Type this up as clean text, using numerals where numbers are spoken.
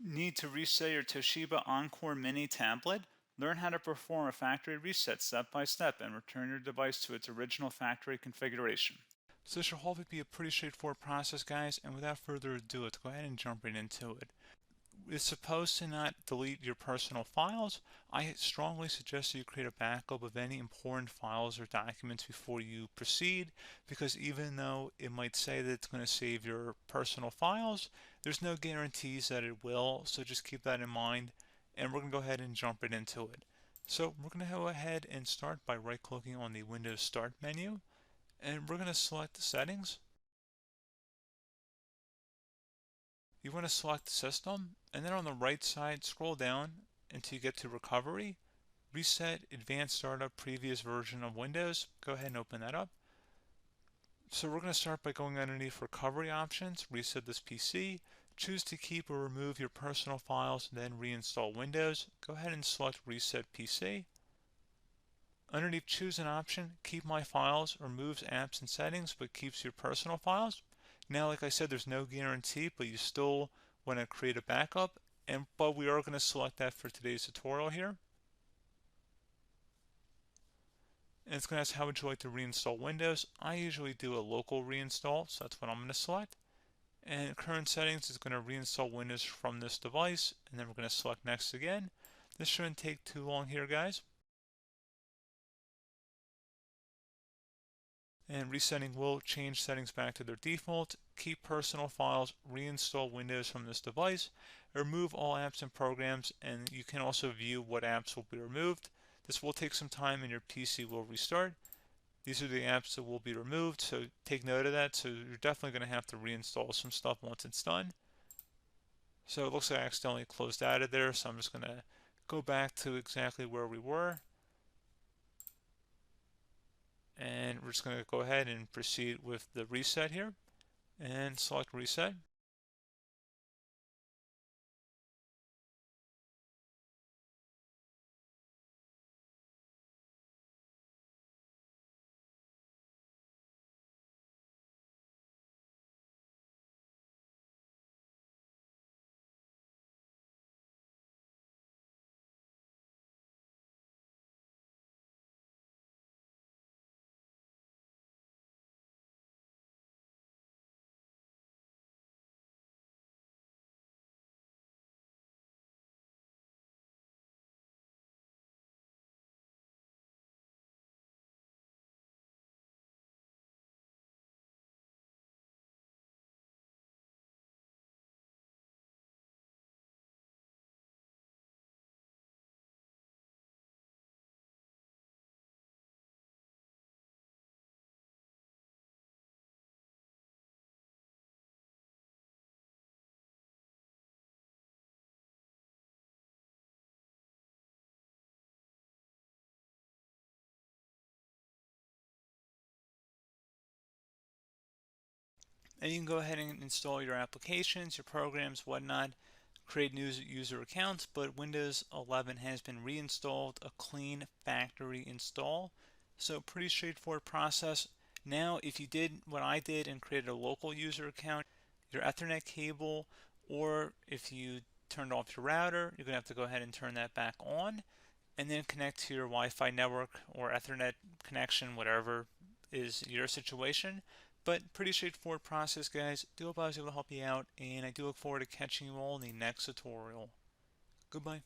Need to reset your Toshiba Encore Mini tablet? Learn how to perform a factory reset step by step and return your device to its original factory configuration. So this should hopefully be a pretty straightforward process, guys, and without further ado, let's go ahead and jump right into it. It's supposed to not delete your personal files. I strongly suggest that you create a backup of any important files or documents before you proceed, because even though it might say that it's going to save your personal files, there's no guarantees that it will, so just keep that in mind, and we're going to go ahead and jump right into it. So we're going to go ahead and start by right-clicking on the Windows Start menu, and we're going to select the settings. You want to select System, and then on the right side, scroll down until you get to Recovery. Reset Advanced Startup Previous Version of Windows. Go ahead and open that up. So we're going to start by going underneath Recovery Options, reset this PC. Choose to keep or remove your personal files, then reinstall Windows. Go ahead and select Reset PC. Underneath Choose an option, Keep My Files removes apps and settings but keeps your personal files. Now, like I said, there's no guarantee, but you still want to create a backup, but we are going to select that for today's tutorial here. And it's going to ask how would you like to reinstall Windows. I usually do a local reinstall, so that's what I'm going to select. And current settings is going to reinstall Windows from this device, and then we're going to select next again. This shouldn't take too long here, guys. And resetting will change settings back to their default, keep personal files, reinstall Windows from this device, remove all apps and programs, and you can also view what apps will be removed. This will take some time and your PC will restart. These are the apps that will be removed, so take note of that. So you're definitely going to have to reinstall some stuff once it's done. So it looks like I accidentally closed out of there, so I'm just going to go back to exactly where we were. And we're just going to go ahead and proceed with the reset here and select reset. And you can go ahead and install your applications, your programs, whatnot, create new user accounts, but Windows 11 has been reinstalled, a clean factory install. So pretty straightforward process. Now, if you did what I did and created a local user account, your Ethernet cable, or if you turned off your router, you're going to have to go ahead and turn that back on and then connect to your Wi-Fi network or Ethernet connection, whatever is your situation. But pretty straightforward process, guys. Do hope I was able to help you out, and I do look forward to catching you all in the next tutorial. Goodbye.